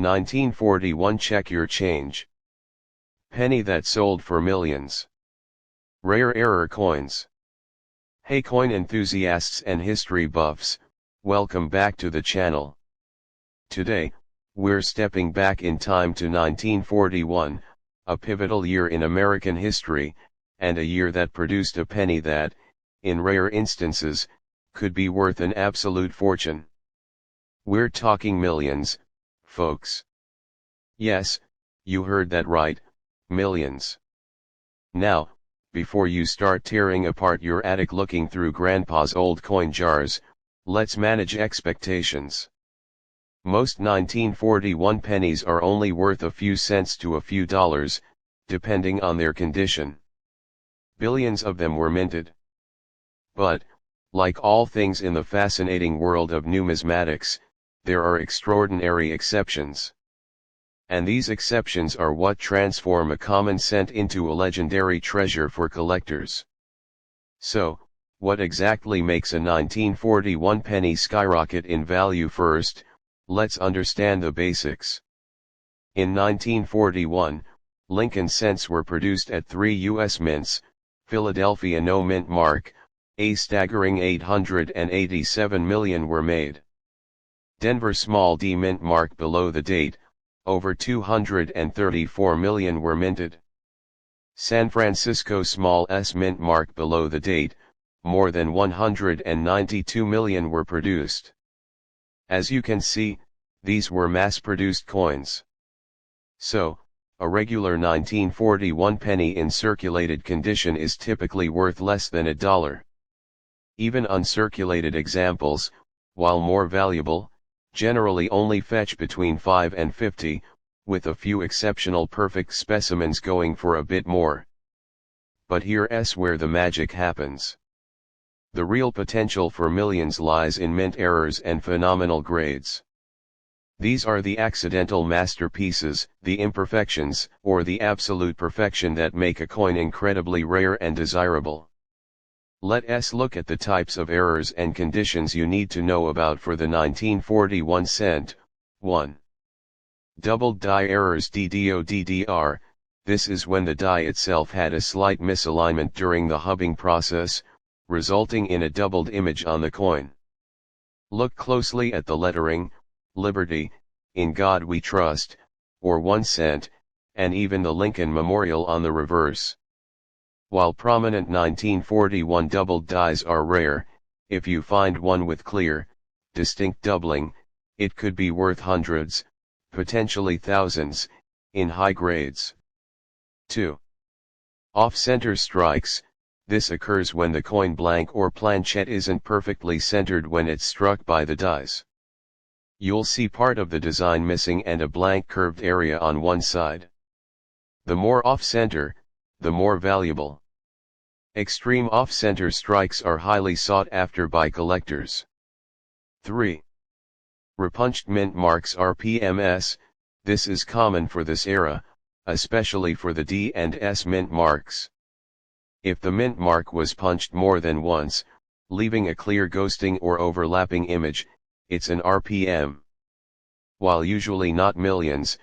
1941. Check your change. Penny that sold for millions. Rare error coins. Hey coin enthusiasts and history buffs, welcome back to the channel. Today, we're stepping back in time to 1941, a pivotal year in American history, and a year that produced a penny that, in rare instances, could be worth an absolute fortune. We're talking millions, folks. Yes, you heard that right, millions. Now, before you start tearing apart your attic looking through grandpa's old coin jars, let's manage expectations. Most 1941 pennies are only worth a few cents to a few dollars, depending on their condition. Billions of them were minted. But, like all things in the fascinating world of numismatics, there are extraordinary exceptions. And these exceptions are what transform a common cent into a legendary treasure for collectors. So, what exactly makes a 1941 penny skyrocket in value? First, let's understand the basics. In 1941, Lincoln cents were produced at 3 U.S. mints. Philadelphia no mint mark, a staggering 887 million were made. Denver small d mint mark below the date, over 234 million were minted. San Francisco small s mint mark below the date, more than 192 million were produced. As you can see, these were mass-produced coins. So, a regular 1941 penny in circulated condition is typically worth less than $1. Even uncirculated examples, while more valuable, generally only fetch between 5 and 50, with a few exceptional perfect specimens going for a bit more. But here's where the magic happens. The real potential for millions lies in mint errors and phenomenal grades. These are the accidental masterpieces, the imperfections, or the absolute perfection that make a coin incredibly rare and desirable. Let's look at the types of errors and conditions you need to know about for the 1941 cent. 1. Doubled die errors. DDODDR, this is when the die itself had a slight misalignment during the hubbing process, resulting in a doubled image on the coin. Look closely at the lettering, Liberty, In God We Trust, or 1 cent, and even the Lincoln Memorial on the reverse. While prominent 1941 doubled dies are rare, if you find one with clear, distinct doubling, it could be worth hundreds, potentially thousands, in high grades. 2. Off-center strikes. This occurs when the coin blank or planchette isn't perfectly centered when it's struck by the dies. You'll see part of the design missing and a blank curved area on one side. The more off-center, the more valuable. Extreme off-center strikes are highly sought after by collectors. 3. Repunched mint marks. RPMS, this is common for this era, especially for the D and S mint marks. If the mint mark was punched more than once, leaving a clear ghosting or overlapping image, it's an RPM. While usually not millions,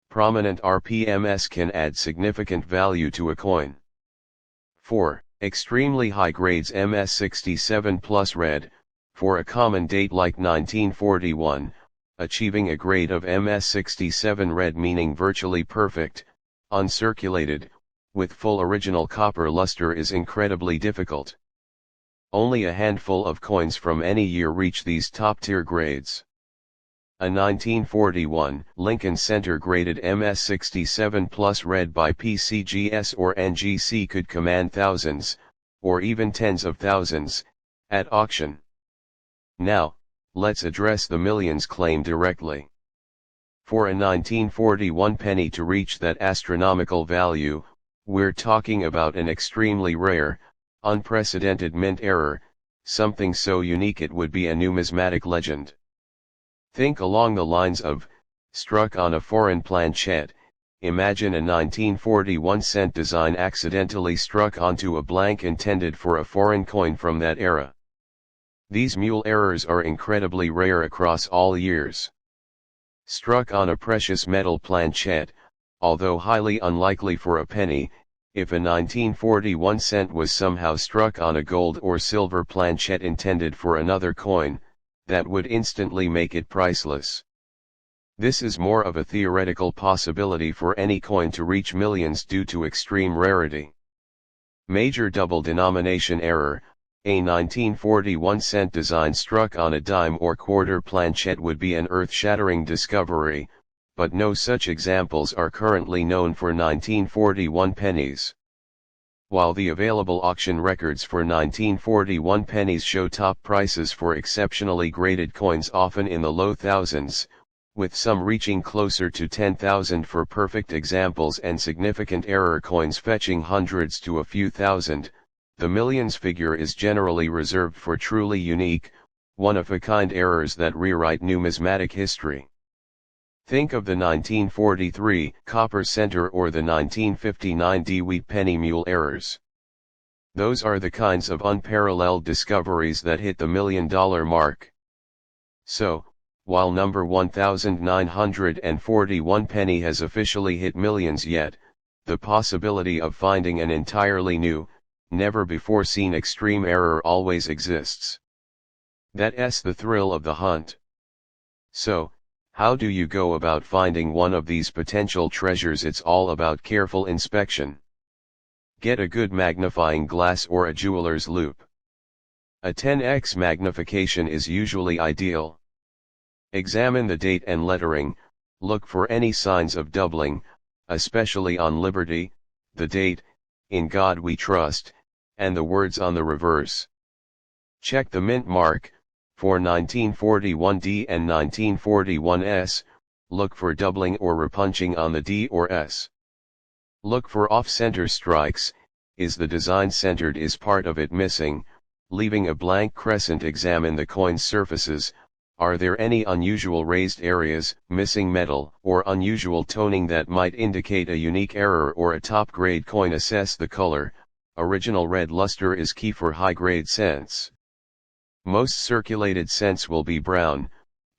prominent RPMs can add significant value to a coin. 4. Extremely high grades. MS67 plus red, for a common date like 1941, achieving a grade of MS67 red meaning virtually perfect, uncirculated, with full original copper luster is incredibly difficult. Only a handful of coins from any year reach these top-tier grades. A 1941 Lincoln Center graded MS67 plus red by PCGS or NGC could command thousands, or even tens of thousands, at auction. Now, let's address the millions claim directly. For a 1941 penny to reach that astronomical value, we're talking about an extremely rare, unprecedented mint error, something so unique it would be a numismatic legend. Think along the lines of, struck on a foreign planchette. Imagine a 1941 cent design accidentally struck onto a blank intended for a foreign coin from that era. These mule errors are incredibly rare across all years. Struck on a precious metal planchette, although highly unlikely for a penny. If a 1941 cent was somehow struck on a gold or silver planchette intended for another coin, that would instantly make it priceless. This is more of a theoretical possibility for any coin to reach millions due to extreme rarity. Major double denomination error: a 1941 cent design struck on a dime or quarter planchette would be an earth-shattering discovery, but no such examples are currently known for 1941 pennies. While the available auction records for 1941 pennies show top prices for exceptionally graded coins often in the low thousands, with some reaching closer to 10,000 for perfect examples and significant error coins fetching hundreds to a few thousand, the millions figure is generally reserved for truly unique, one-of-a-kind errors that rewrite numismatic history. Think of the 1943 copper center or the 1959 Dewey penny mule errors. Those are the kinds of unparalleled discoveries that hit the $1 million mark. So, while number 1941 penny has officially hit millions yet, the possibility of finding an entirely new, never-before-seen extreme error always exists. That's the thrill of the hunt. So, how do you go about finding one of these potential treasures? It's all about careful inspection. Get a good magnifying glass or a jeweler's loupe. A 10x magnification is usually ideal. Examine the date and lettering, look for any signs of doubling, especially on Liberty, the date, "In God We Trust," and the words on the reverse. Check the mint mark. For 1941D and 1941S, look for doubling or repunching on the D or S. Look for off-center strikes. Is the design centered? Is part of it missing, leaving a blank crescent? Examine the coin's surfaces. Are there any unusual raised areas, missing metal, or unusual toning that might indicate a unique error or a top-grade coin? Assess the color. Original red luster is key for high-grade cents. Most circulated cents will be brown,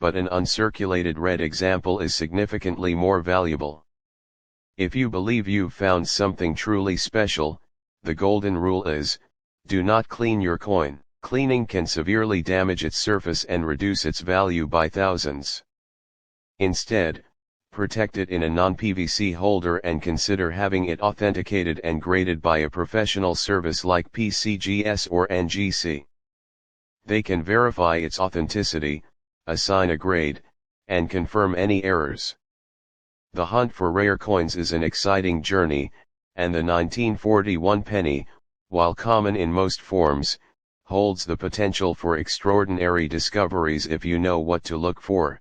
but an uncirculated red example is significantly more valuable. If you believe you've found something truly special, the golden rule is, do not clean your coin. Cleaning can severely damage its surface and reduce its value by thousands. Instead, protect it in a non-PVC holder and consider having it authenticated and graded by a professional service like PCGS or NGC. They can verify its authenticity, assign a grade, and confirm any errors. The hunt for rare coins is an exciting journey, and the 1941 penny, while common in most forms, holds the potential for extraordinary discoveries if you know what to look for.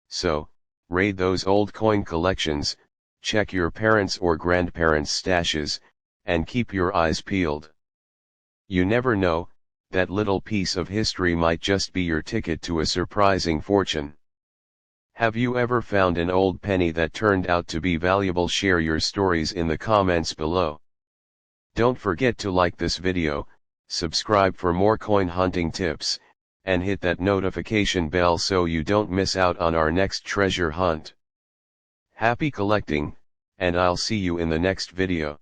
So, raid those old coin collections, check your parents' or grandparents' stashes, and keep your eyes peeled. You never know, that little piece of history might just be your ticket to a surprising fortune. Have you ever found an old penny that turned out to be valuable? Share your stories in the comments below. Don't forget to like this video, subscribe for more coin hunting tips, and hit that notification bell so you don't miss out on our next treasure hunt. Happy collecting, and I'll see you in the next video.